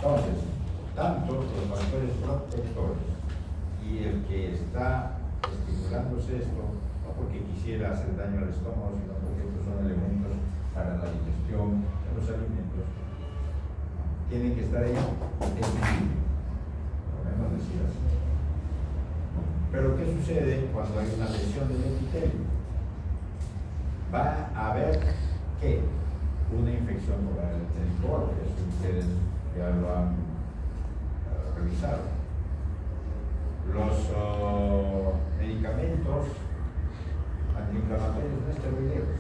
Entonces, tanto los factores protectores y el que está estimulándose esto, no porque quisiera hacer daño al estómago, sino porque estos son elementos para la digestión de los alimentos, tienen que estar ahí en equilibrio, podemos decir así. Pero ¿qué sucede cuando hay una lesión del epitelio? Va a haber ¿qué? Una infección por el epitelio, eso ustedes ya lo han revisado. Los medicamentos antiinflamatorios no esteroideos.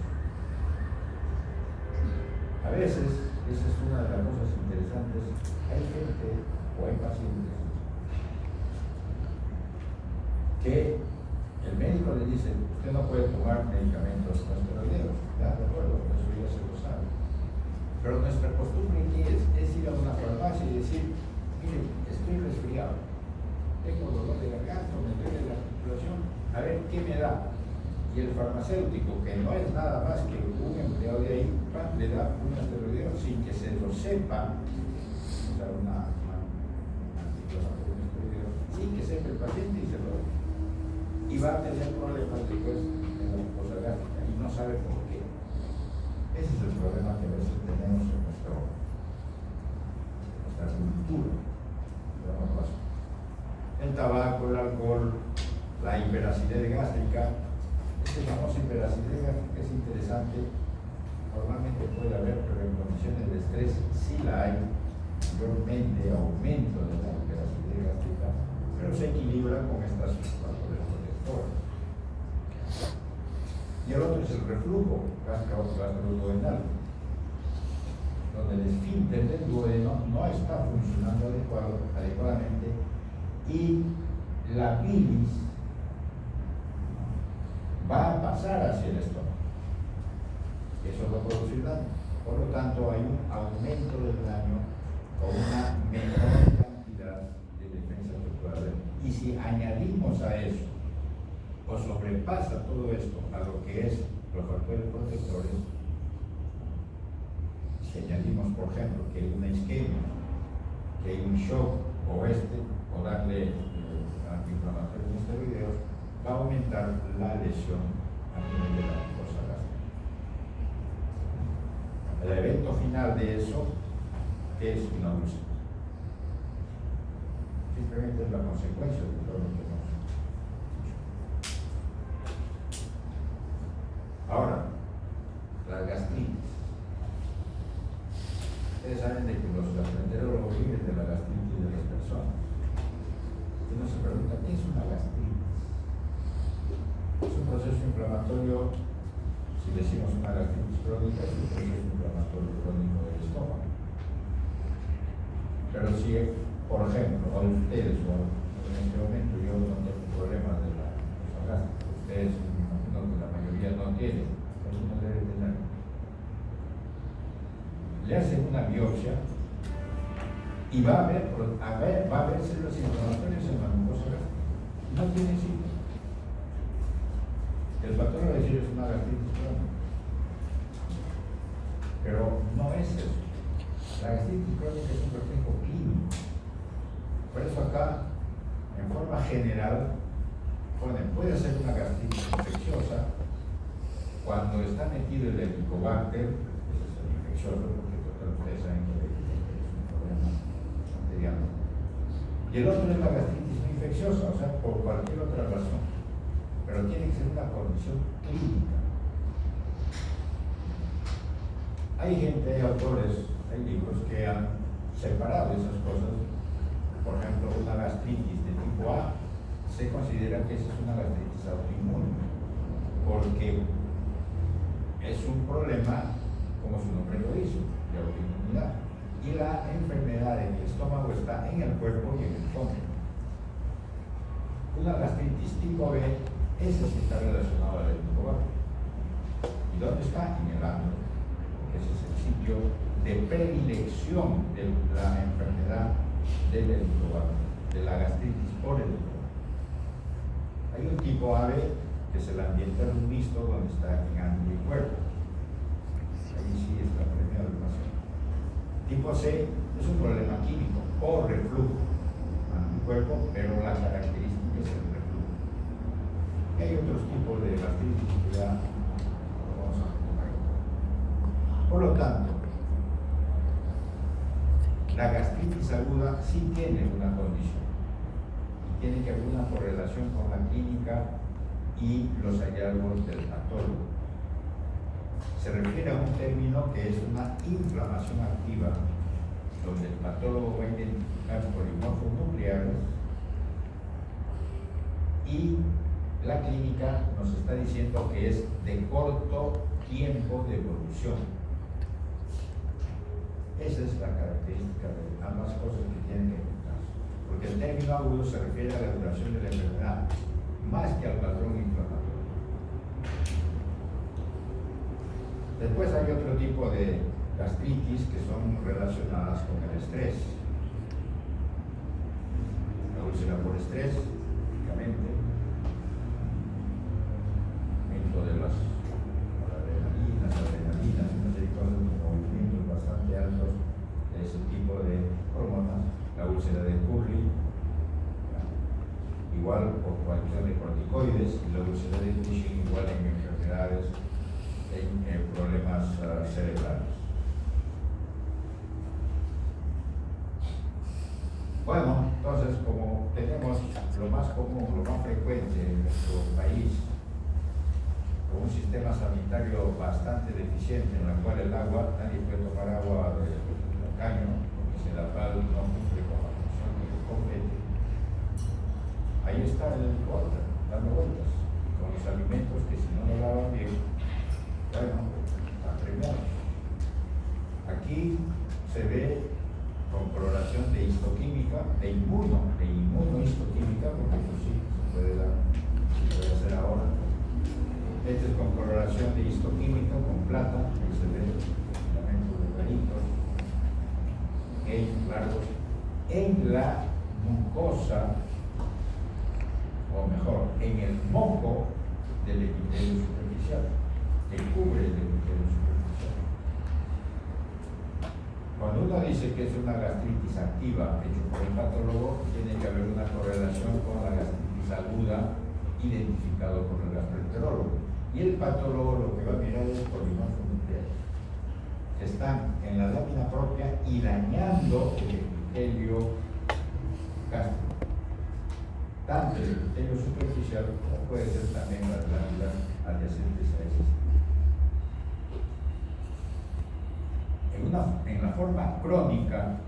A veces, esa es una de las cosas interesantes, hay gente o hay pacientes que el médico le dice, usted no puede tomar medicamentos no esteroideos, ya de acuerdo, eso ya se lo sabe. Pero nuestra costumbre aquí es ir a una farmacia y decir, mire, estoy resfriado, tengo dolor de garganta, me duele la articulación, a ver, ¿qué me da? Y el farmacéutico, que no es nada más que un empleado de ahí, le da un esteroideo sin que se lo sepa, o sea, una esteroideo, sin que sepa el paciente y se lo da. Y va a tener problemas después en la mucosa gástrica y no sabe por qué. Ese es el problema que a veces tenemos en nuestra cultura. El tabaco, el alcohol, la hiperacidez gástrica. Esta famosa hiperacidez gástrica es interesante. Normalmente puede haber, pero en condiciones de estrés sí la hay. Mayormente aumento de la hiperacidez gástrica, pero se equilibra con estas factores protectores. Y el otro es el reflujo gastroduodenal, donde el esfínter del duodeno no está funcionando adecuadamente y la bilis va a pasar hacia el estómago. Eso va a producir daño. Por lo tanto, hay un aumento del daño con una menor cantidad de defensa corporal. Y si añadimos a eso, o sobrepasa todo esto a lo que es los factores protectores, si añadimos, por ejemplo, que hay una isquemia, que hay un shock o darle antiinflamatorios no esteroideos, va a aumentar la lesión a nivel de la mucosa gástrica. El evento final de eso es una úlcera. Simplemente es la consecuencia de todo lo que hemos dicho. Ahora, la gastritis. Ustedes saben de que los gastroenterólogos viven de la gastritis de las personas. Y uno se pregunta, ¿qué es una gastritis? Es un proceso inflamatorio, si decimos una gastritis crónica, es un proceso inflamatorio crónico del estómago. Pero si, por ejemplo, a ustedes, o en este momento yo no tengo problemas de la mucosa gástrica, ustedes, me imagino que la mayoría no tienen, pero uno debe tener. Le hacen una biopsia y va a haber células inflamatorias en la mucosa gástrica. No tiene síntomas. El factor va a decir es una gastritis crónica. Pero no es eso. La gastritis crónica es un reflejo clínico. Por eso acá, en forma general, puede ser una gastritis infecciosa cuando está metido el Helicobacter, ese es el infeccioso, porque ustedes saben que es un problema bacteriano. Y el otro es la gastritis no infecciosa, o sea, por cualquier otra razón. Pero tiene que ser una condición clínica. Hay gente, hay autores, hay libros que han separado esas cosas. Por ejemplo, una gastritis de tipo A se considera que esa es una gastritis autoinmune, porque es un problema, como su nombre lo dice, de autoinmunidad. Y la enfermedad en el estómago está en el cuerpo y en el estómago. Una gastritis tipo B, esa sí está relacionada al Helicobacter. ¿Y dónde está? En el ano, porque ese es el sitio de predilección de la enfermedad del Helicobacter, de la gastritis por Helicobacter. Hay un tipo AB, que es el ambiental mixto, donde está en ano y cuerpo. Ahí sí está premiado el paciente. Tipo C Es un problema químico o reflujo en el cuerpo, pero la característica es el reflujo. Hay otros tipos de gastritis que ya vamos a tocar. Por lo tanto, la gastritis aguda sí tiene una condición y tiene que haber una correlación con la clínica y los hallazgos del patólogo. Se refiere a un término que es una inflamación activa, donde el patólogo va a identificar polimorfos nucleares y la clínica nos está diciendo que es de corto tiempo de evolución. Esa es la característica de ambas cosas que tienen que juntarse, porque el término agudo se refiere a la duración de la enfermedad, más que al patrón inflamatorio. Después hay otro tipo de gastritis que son relacionadas con el estrés. La úlcera por estrés, típicamente, aumento de las adrenalinas, una serie de cosas, movimientos bastante altos de ese tipo de hormonas. La úlcera de Curry, igual por coacción de corticoides, y la úlcera de Cushing igual en enfermedades, en problemas cerebrales. Bueno, entonces, como tenemos lo más común, lo más frecuente en nuestro país, con un sistema sanitario bastante deficiente, en la cual el agua, nadie puede tomar agua del caño, porque si la PAL no cumple con la función que le compete. Ahí está el water, dando vueltas, con los alimentos que si no lo lavan bien, bueno, están premiados. Aquí se ve con coloración de histoquímica, de inmunohistoquímica, porque eso sí se puede dar, se puede hacer ahora. Este es con coloración de histoquímica, con plata, ahí se ve filamentos de peritos, largos, en la mucosa, o mejor, en el moco del epitelio superficial, que cubre el epitelio superficial. Cuando uno dice que es una gastritis activa hecho por el patólogo, tiene que haber una correlación con la gastritis aguda identificado por el gastroenterólogo. Y el patólogo lo que va a mirar es polimorfos nucleares, que están en la lámina propia y dañando el epitelio gástrico, tanto el epitelio superficial como puede ser también las glándulas adyacentes a ese sitio. En la forma crónica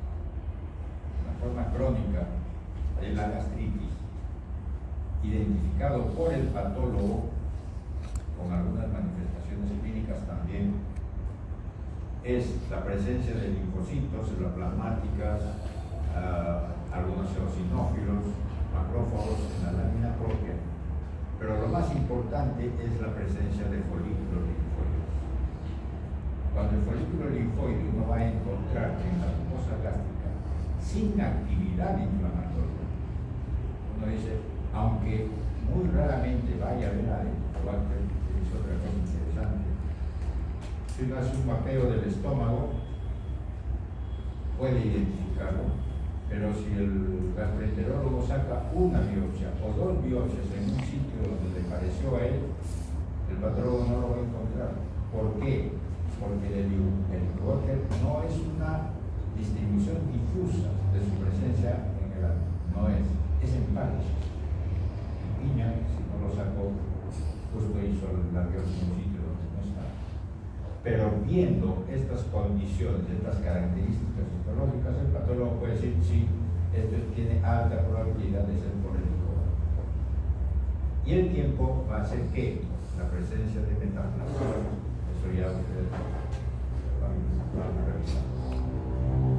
de la gastritis, identificado por el patólogo, con algunas manifestaciones clínicas también, es la presencia de linfocitos, celoplasmáticas, algunos eosinófilos, macrófagos en la lámina propia, pero lo más importante es la presencia de folículos linfoides. Cuando el folículo linfoide uno va a encontrar en la mucosa gástrica sin actividad inflamatoria, uno dice, aunque muy raramente vaya a ver adentro, es otra cosa interesante. Si uno hace un mapeo del estómago, puede identificarlo, pero si el gastroenterólogo saca una biopsia o dos biopsias en un sitio donde le pareció a él, el patólogo no lo va a encontrar. ¿Por qué? Porque el helicóptero no es una distribución difusa de su presencia en el ano, no es en pares. Piña, si no lo sacó, justo hizo la biopsia en un sitio donde no está. Pero viendo estas condiciones, estas características histológicas, el patólogo puede decir, sí, esto tiene alta probabilidad de ser por el helicóptero. Y el tiempo va a hacer que la presencia de metaplasia, eso ya ustedes van a revisar.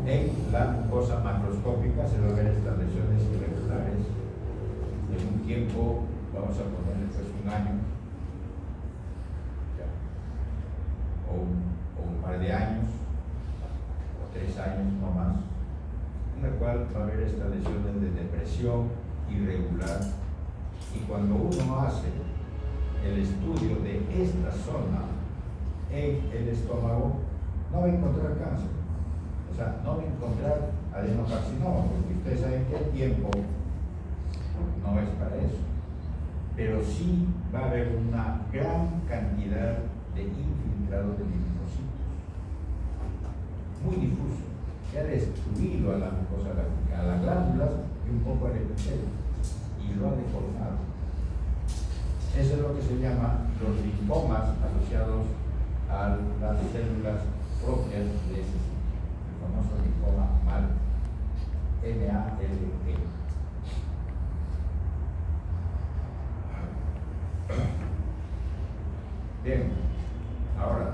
En la mucosa macroscópica se va a ver estas lesiones irregulares. En un tiempo, vamos a ponerle pues un año, ya, o un par de años, o 3 años no más, en la cual va a haber estas lesiones de depresión irregular. Y cuando uno hace el estudio de esta zona en el estómago, no va a encontrar cáncer. O sea, no va a encontrar adenocarcinoma, porque ustedes saben que el tiempo no es para eso, pero sí va a haber una gran cantidad de infiltrados de linfocitos, muy difuso, que ha destruido a la mucosa gástrica, a las glándulas y un poco al epitelio, y lo ha deformado. Eso es lo que se llama los linfomas asociados a las células propias de ese sitio, el famoso linfoma MALE, M-A-L-E. Bien, ahora,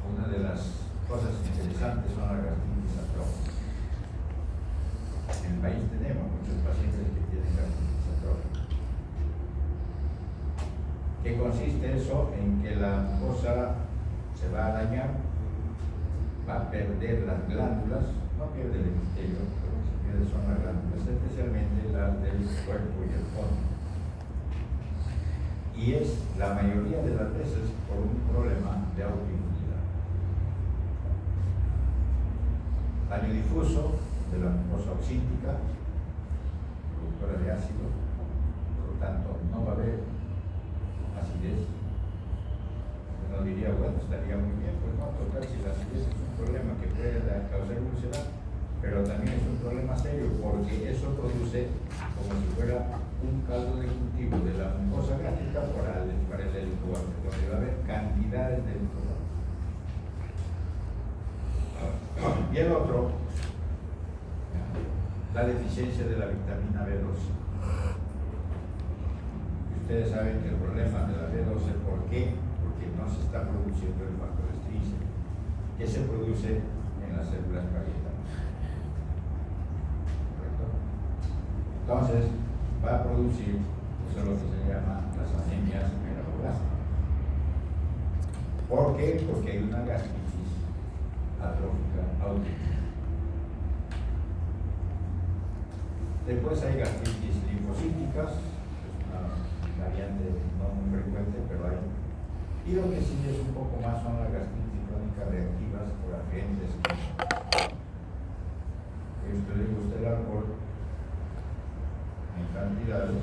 una de las cosas interesantes son las gastritis atróficas. En el país tenemos muchos pacientes que tienen gastritis atrófica. ¿Qué consiste eso? En que la mucosa se va a dañar, va a perder las glándulas, no pierde el epitelio, lo que se pierde son las glándulas, especialmente las del cuerpo y el fondo. Y es la mayoría de las veces por un problema de autoinmunidad. Daño difuso de la mucosa oxítica, productora de ácido, por lo tanto no va a haber acidez. Uno diría, bueno, estaría muy bien, pues no, total, si la acidez es un problema que puede causar úlcera, pero también es un problema serio porque eso produce como si fuera un caldo de cultivo de la mucosa gástrica para el helicobacter, donde va a haber cantidades de helicobacter. Y el otro, la deficiencia de la vitamina B12. Ustedes saben que el problema de la B12, ¿por qué? Porque no se está produciendo el factor estrígeno, que se produce en las células parietales. ¿Correcto? Entonces, va a producir eso es lo que se llama las anemias megaloblásticas. ¿Por qué? Porque hay una gastritis atrófica autoinmune. Después hay gastritis linfocíticas, es una variante no muy frecuente, pero hay. Y lo que sí es un poco más son las gastritis crónicas reactivas por agentes químicos. A usted le gusta el alcohol en cantidades.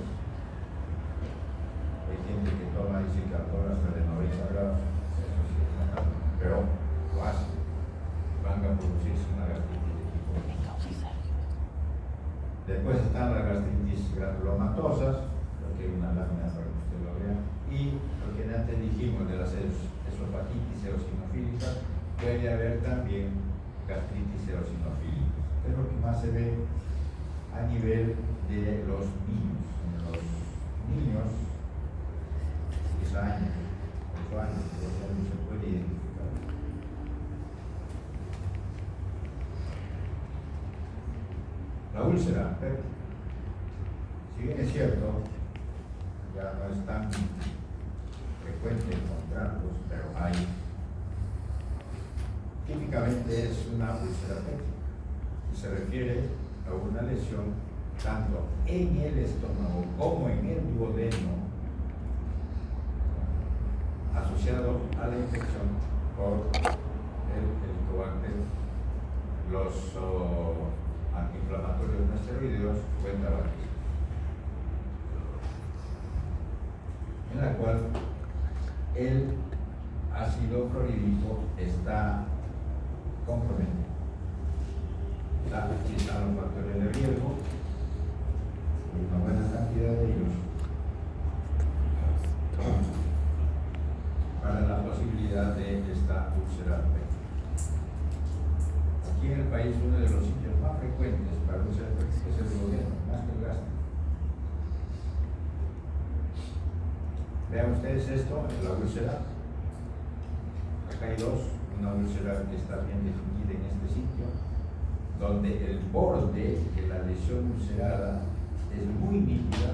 Hay gente que toma, dice que alcohol hasta de 90 grados, eso sí es una cosa, pero lo hace, van a producirse una gastritis de tipo. Después están las gastritis granulomatosas, porque hay una lámina para que usted lo vea, y lo que antes dijimos de las esofatitis eosinofílicas, puede haber también gastritis eosinofílica. Es lo que más se ve a nivel de los niños. En los niños, 10 años, 8 años, 12 años se puede identificar. La úlcera péptica, si bien es cierto, ya no es tan frecuente encontrarlos, pero hay. Típicamente es una úlcera péptica y se refiere a una lesión tanto en el estómago como en el duodeno asociado a la infección por el helicobacter, los antiinflamatorios no esteroideos o el tabaquismo, en la cual el ácido clorhídrico está comprometido. Aquí están los factores de riesgo, una buena cantidad de ellos, para la posibilidad de esta úlcera péptica. Aquí en el país uno de los sitios más frecuentes para úlcera péptica es el duodeno, más que el gástrico. Vean ustedes esto, la úlcera. Acá hay dos, una úlcera que está bien definida en este sitio, donde el borde de la lesión ulcerada es muy nítida,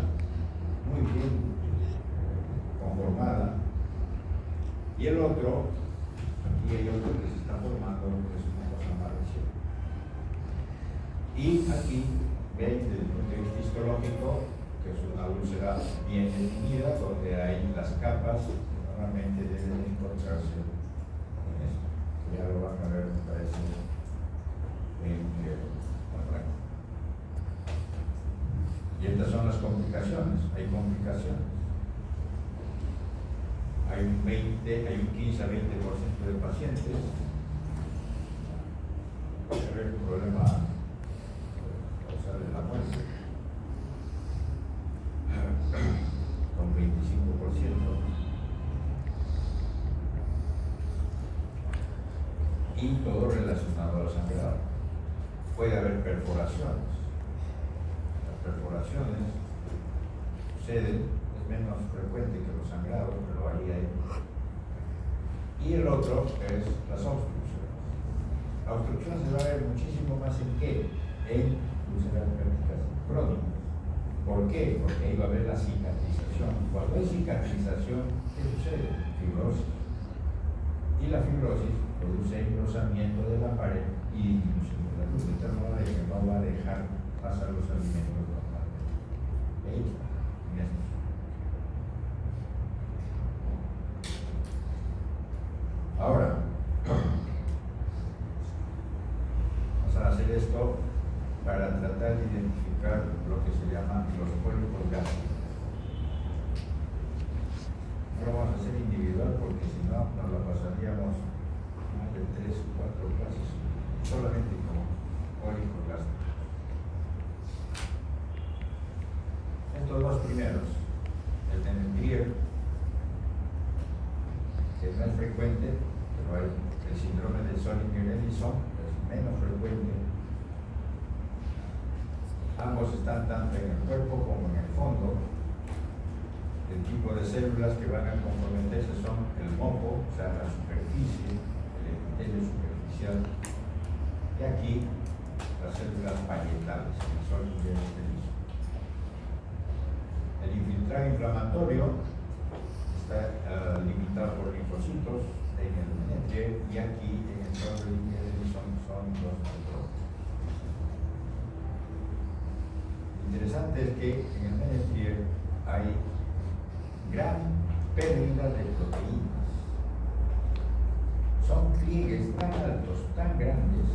muy bien conformada, y el otro, aquí hay otro que se está formando, que es una cosa más reciente. Y aquí ven desde el punto de vista histológico que es una úlcera bien definida, donde hay las capas que normalmente deben encontrarse en esto. Ya lo van a ver, me parece, en Estas son las complicaciones. Hay complicaciones. Hay un 15 a 20% de pacientes puede haber un problema causal de la muerte con 25%. Y todo relacionado al sangrado. Puede haber perforaciones. Las perforaciones suceden, es menos frecuente que los sangrados, pero ahí hay. Y el otro es las obstrucciones. La obstrucción se va a ver muchísimo más en qué? En úlceras pépticas crónicas. ¿Por qué? Porque ahí va a haber la cicatrización. Cuando hay cicatrización, ¿qué sucede? Fibrosis. Y la fibrosis produce engrosamiento de la pared y disminución de la luz, de tal modo que no va a dejar pasar los alimentos normalmente. Ahí está, en esto. Ahora, vamos a hacer esto para tratar de identificar lo que se llaman los pólipos gástricos. No lo vamos a hacer individual porque si no nos lo pasaríamos más de 3 o 4 clases solamente como pólipos gástricos. Estos dos primeros, el Mennetrier, que no es frecuente, pero hay el síndrome de Zollinger-Ellison, es menos frecuente. Ambos están tanto en el cuerpo como en el fondo. El tipo de células que van a comprometerse son el moco, o sea, la superficie, el epitelio superficial, y aquí las células parietales, el Zollinger-Ellison. El infiltrado inflamatorio está limitado por linfocitos en el Mennetrier y aquí en el Zollinger-Ellison son los neutrófilos. Interesante es que en el Mennetrier hay gran pérdida de proteínas. Son pliegues tan altos, tan grandes,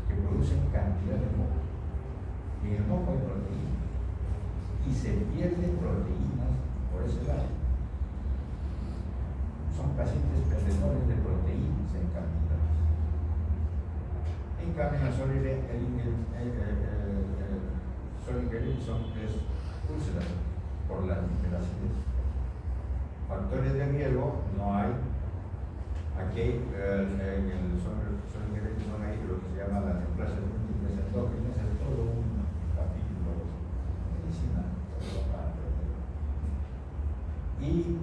que producen cantidad de moco. Y en el moco hay proteínas. Y se pierden proteínas por ese lado. Son pacientes perdedores de proteínas en cantidades. En cambio, el Zollinger-Ellison es úlceras por la hiperacidez. Factores de riesgo no hay. Aquí en el Zollinger-Ellison hay lo que se llama la neoplasia múltiples endógenas, es todo un capítulo de medicina. Y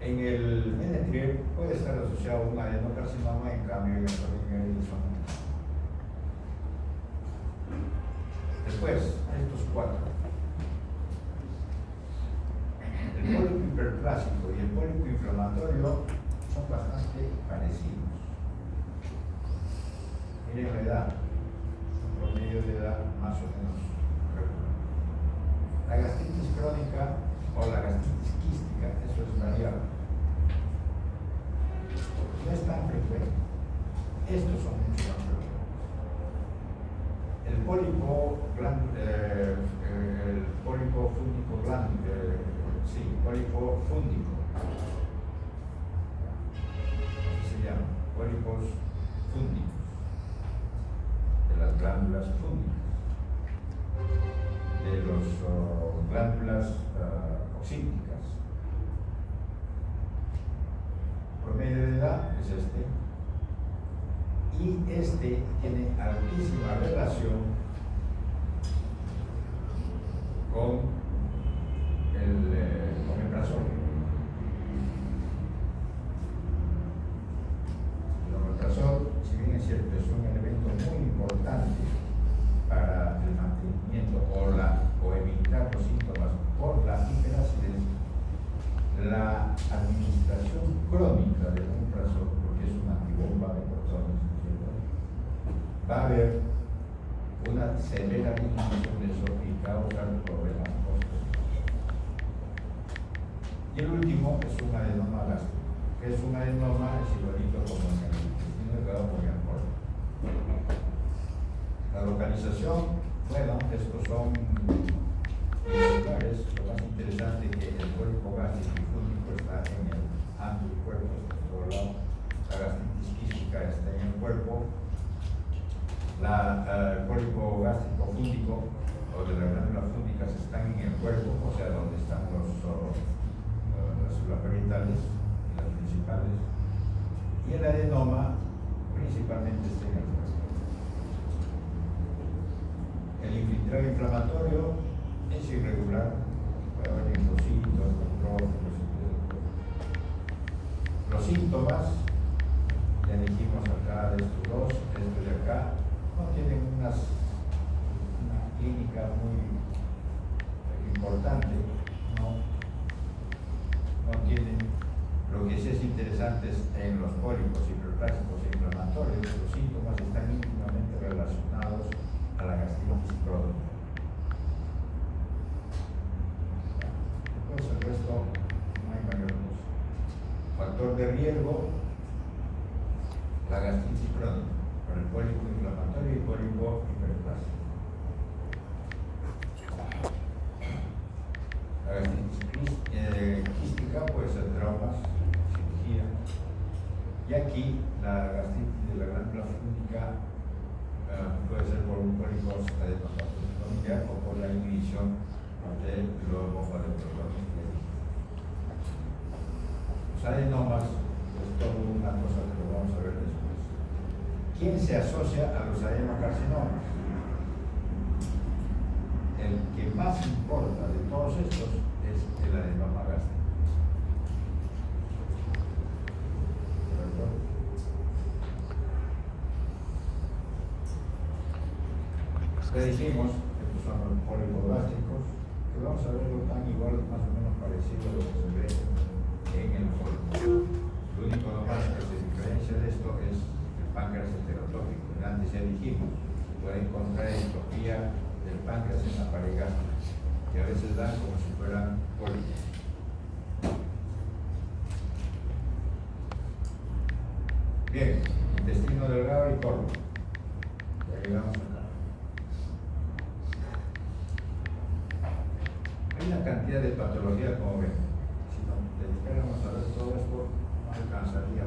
en el Mennetrier puede estar asociado a un adenocarcinoma, en cambio en el Zollinger-Ellison. Después, estos cuatro. El pólipo hiperplásico y el pólipo inflamatorio son bastante parecidos. Miren la edad, un promedio de edad más o menos regular. La gastritis crónica o la gastritis quística, eso es variable. No es tan frecuente. Estos son mucho más frecuentes. El pólipo fúndico pólipo fúndico. Así se llama, pólipos fúndicos, de las glándulas fúndicas, de las glándulas oxípticas. Promedio de edad es este. Y este tiene altísima relación con el omeprazol. El omeprazol, si bien es cierto, es un elemento muy importante para el mantenimiento o evitar los síntomas por la hiperacidez, la administración crónica del omeprazol, porque es una antibomba de protones, va a haber una severa disminución de eso y causar problemas posteriores. Y el último es un adenoma gástrico. ¿Qué es un adenoma? Es igualito como en el intestino delgado muy amplio. La localización, bueno, estos son musculares, lo más interesante es que el cólico gástrico y fúngico está en el amplio cuerpo, está por todo lado. La gastritis quística está en el cuerpo. El cólico gástrico fúngico o de las glándulas fúngicas están en el cuerpo, o sea, donde están las células parietales y las principales. Y el adenoma principalmente está en el cuerpo. El infiltrado inflamatorio es irregular, puede haber linfocitos, neutrófilos, los síntomas, ya dijimos acá de estos dos, estos de acá, no tienen una clínica muy importante, no tienen. Lo que sí es interesante es en los cólicos hiperplásicos e inflamatorios, los síntomas están íntimamente relacionados a la gastritis crónica. Después el resto no hay mayor cosa. Factor de riesgo, la gastritis crónica, con el cólico inflamatorio y cólico hiperplásico. La gastritis quística puede ser traumas, cirugía. Y aquí la gastritis de la glándula fúngica puede ser por un cólico familiar o por la inhibición de los bomba de protones. Los adenomas es todo una cosa que lo vamos a ver después. ¿Quién se asocia a los adenocarcinomas? El que más importa de todos estos es el adenoma gástrico. Le dijimos que estos son los cólicos gástricos, que vamos a verlo tan igual, más o menos parecido a lo que se ve en el cólico. Lo único nomás que se diferencia de esto es el páncreas heterotópico. Antes ya dijimos, puede encontrar entropía del páncreas en la pared gástrica, que a veces dan como si fueran cólicos. Bien, intestino delgado y colon. Ya llegamos acá. Hay una cantidad de patologías, como ven. Si nos dedicáramos a ver todo esto, no alcanzaría.